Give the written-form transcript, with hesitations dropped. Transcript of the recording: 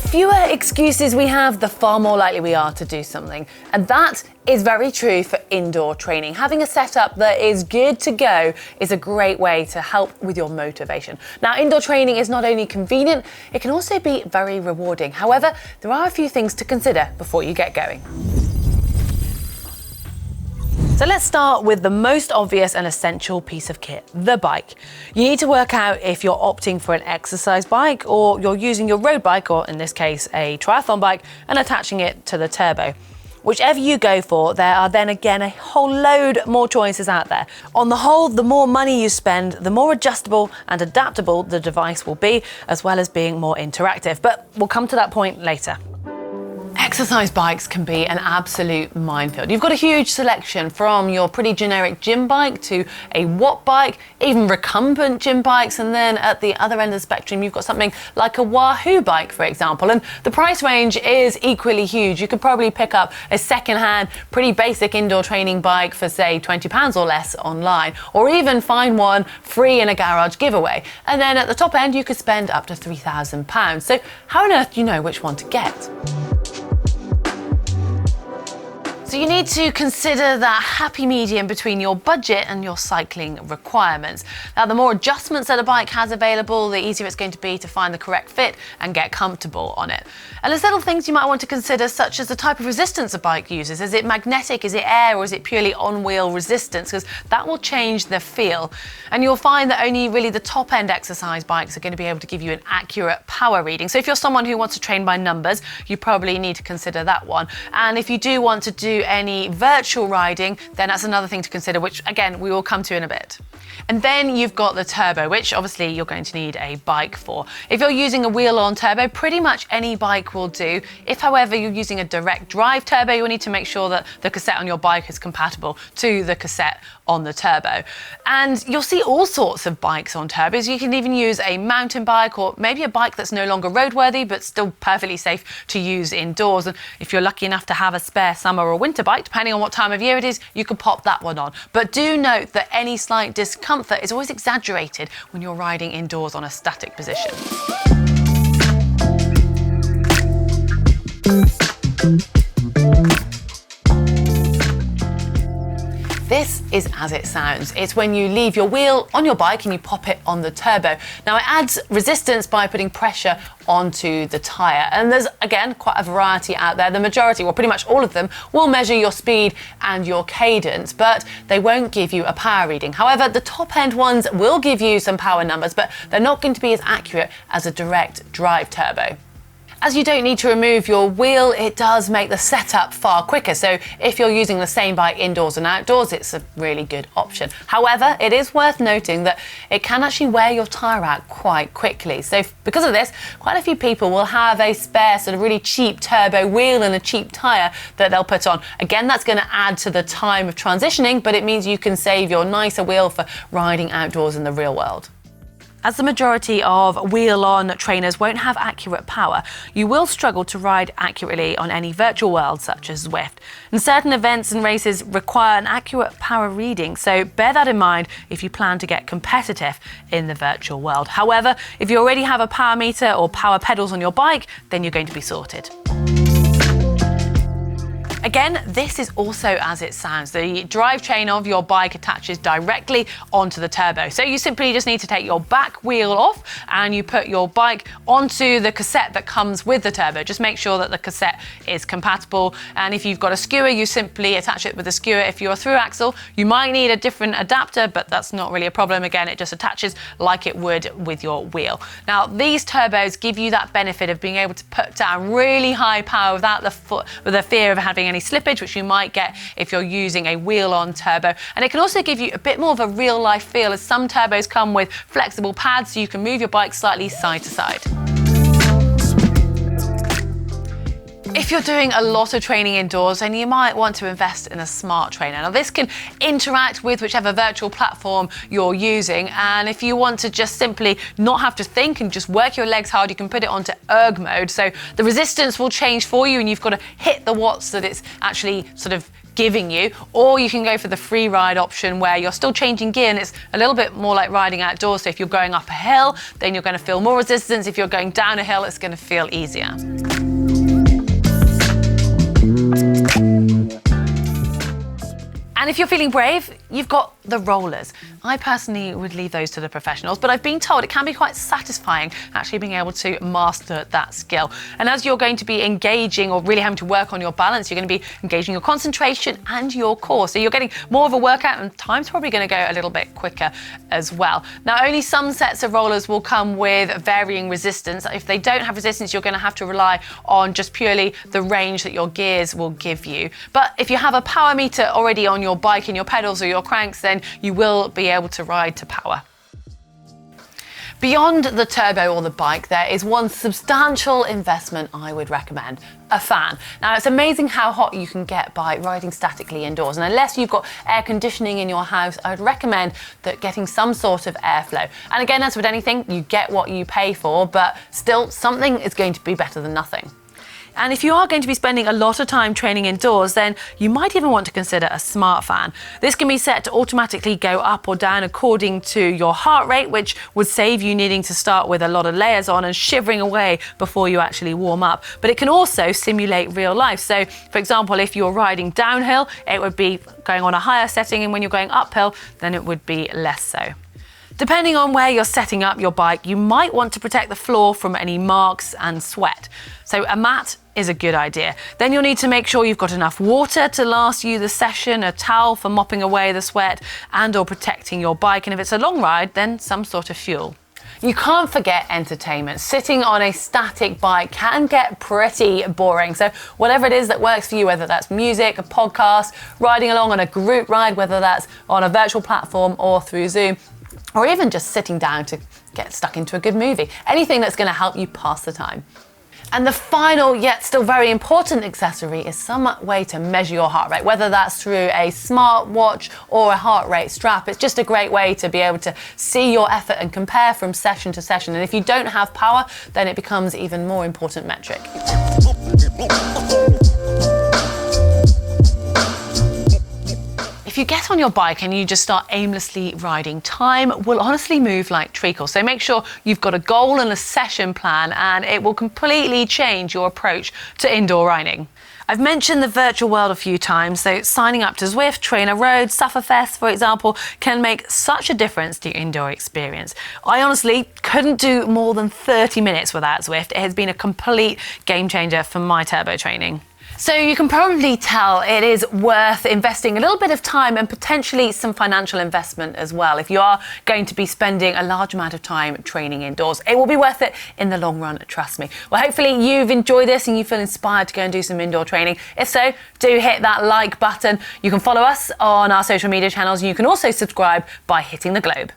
fewer excuses we have, the far more likely we are to do something. And that is very true for indoor training. Having a setup that is good to go is a great way to help with your motivation. Now, indoor training is not only convenient, it can also be very rewarding. However, there are a few things to consider before you get going. So let's start with the most obvious and essential piece of kit, the bike. You need to work out if you're opting for an exercise bike or you're using your road bike, or in this case, a triathlon bike, and attaching it to the turbo. Whichever you go for, there are then again a whole load more choices out there. On the whole, the more money you spend, the more adjustable and adaptable the device will be, as well as being more interactive. But we'll come to that point later. Exercise bikes can be an absolute minefield. You've got a huge selection, from your pretty generic gym bike to a watt bike, even recumbent gym bikes, and then at the other end of the spectrum you've got something like a Wahoo bike, for example, and the price range is equally huge. You could probably pick up a second-hand, pretty basic indoor training bike for say £20 or less online, or even find one free in a garage giveaway, and then at the top end you could spend up to £3,000. So how on earth do you know which one to get? So you need to consider that happy medium between your budget and your cycling requirements. Now, the more adjustments that a bike has available, the easier it's going to be to find the correct fit and get comfortable on it. And there's little things you might want to consider, such as the type of resistance a bike uses. Is it magnetic, is it air, or is it purely on-wheel resistance? Because that will change the feel. And you'll find that only really the top-end exercise bikes are going to be able to give you an accurate power reading. So if you're someone who wants to train by numbers, you probably need to consider that one. And if you do want to do any virtual riding, then that's another thing to consider, which again we will come to in a bit. And then you've got the turbo, which obviously you're going to need a bike for. If you're using a wheel-on turbo, pretty much any bike will do. If, however, you're using a direct drive turbo, you'll need to make sure that the cassette on your bike is compatible to the cassette on the turbo. And you'll see all sorts of bikes on turbos. You can even use a mountain bike, or maybe a bike that's no longer roadworthy but still perfectly safe to use indoors. And if you're lucky enough to have a spare summer or winter bike, depending on what time of year it is, you can pop that one on. But do note that any slight discomfort is always exaggerated when you're riding indoors on a static position. This is as it sounds. It's when you leave your wheel on your bike and you pop it on the turbo. Now, it adds resistance by putting pressure onto the tyre. And there's, again, quite a variety out there. The majority, well, pretty much all of them, will measure your speed and your cadence, but they won't give you a power reading. However, the top-end ones will give you some power numbers, but they're not going to be as accurate as a direct drive turbo. As you don't need to remove your wheel, it does make the setup far quicker. So if you're using the same bike indoors and outdoors, it's a really good option. However, it is worth noting that it can actually wear your tyre out quite quickly. So because of this, quite a few people will have a spare sort of really cheap turbo wheel and a cheap tyre that they'll put on. Again, that's going to add to the time of transitioning, but it means you can save your nicer wheel for riding outdoors in the real world. As the majority of wheel-on trainers won't have accurate power, you will struggle to ride accurately on any virtual world such as Zwift. And certain events and races require an accurate power reading, so bear that in mind if you plan to get competitive in the virtual world. However, if you already have a power meter or power pedals on your bike, then you're going to be sorted. Again, this is also as it sounds. The drivetrain of your bike attaches directly onto the turbo. So you simply just need to take your back wheel off and you put your bike onto the cassette that comes with the turbo. Just make sure that the cassette is compatible. And if you've got a skewer, you simply attach it with a skewer. If you're a through axle, you might need a different adapter, but that's not really a problem. Again, it just attaches like it would with your wheel. Now, these turbos give you that benefit of being able to put down really high power without the fear of having any slippage, which you might get if you're using a wheel-on turbo. And it can also give you a bit more of a real-life feel, as some turbos come with flexible pads so you can move your bike slightly side to side. If you're doing a lot of training indoors, then you might want to invest in a smart trainer. Now, this can interact with whichever virtual platform you're using, and if you want to just simply not have to think and just work your legs hard, you can put it onto erg mode. So the resistance will change for you and you've got to hit the watts that it's actually sort of giving you, or you can go for the free ride option where you're still changing gear and it's a little bit more like riding outdoors. So if you're going up a hill, then you're going to feel more resistance. If you're going down a hill, it's going to feel easier. And if you're feeling brave, you've got the rollers. I personally would leave those to the professionals, but I've been told it can be quite satisfying actually being able to master that skill. And as you're going to be engaging or really having to work on your balance, you're going to be engaging your concentration and your core. So you're getting more of a workout and time's probably going to go a little bit quicker as well. Now, only some sets of rollers will come with varying resistance. If they don't have resistance, you're going to have to rely on just purely the range that your gears will give you. But if you have a power meter already on your bike and your pedals or your cranks, then you will be able to ride to power. Beyond the turbo or the bike, there is one substantial investment I would recommend: a fan. Now, it's amazing how hot you can get by riding statically indoors, and unless you've got air conditioning in your house, I would recommend that getting some sort of airflow. And again, as with anything, you get what you pay for, but still, something is going to be better than nothing. And if you are going to be spending a lot of time training indoors, then you might even want to consider a smart fan. This can be set to automatically go up or down according to your heart rate, which would save you needing to start with a lot of layers on and shivering away before you actually warm up. But it can also simulate real life. So, for example, if you're riding downhill, it would be going on a higher setting, and when you're going uphill, then it would be less so. Depending on where you're setting up your bike, you might want to protect the floor from any marks and sweat. So a mat is a good idea. Then you'll need to make sure you've got enough water to last you the session, a towel for mopping away the sweat and or protecting your bike. And if it's a long ride, then some sort of fuel. You can't forget entertainment. Sitting on a static bike can get pretty boring. So whatever it is that works for you, whether that's music, a podcast, riding along on a group ride, whether that's on a virtual platform or through Zoom, or even just sitting down to get stuck into a good movie. Anything that's going to help you pass the time. And the final, yet still very important accessory is some way to measure your heart rate, whether that's through a smart watch or a heart rate strap. It's just a great way to be able to see your effort and compare from session to session. And if you don't have power, then it becomes even more important metric. If you get on your bike and you just start aimlessly riding, time will honestly move like treacle. So make sure you've got a goal and a session plan, and it will completely change your approach to indoor riding. I've mentioned the virtual world a few times, so signing up to Zwift, Trainer Road, Sufferfest, for example, can make such a difference to your indoor experience. I honestly couldn't do more than 30 minutes without Zwift. It has been a complete game changer for my turbo training. So you can probably tell it is worth investing a little bit of time and potentially some financial investment as well. If you are going to be spending a large amount of time training indoors, it will be worth it in the long run, trust me. Well, hopefully you've enjoyed this and you feel inspired to go and do some indoor training. If so, do hit that like button. You can follow us on our social media channels, and you can also subscribe by hitting the globe.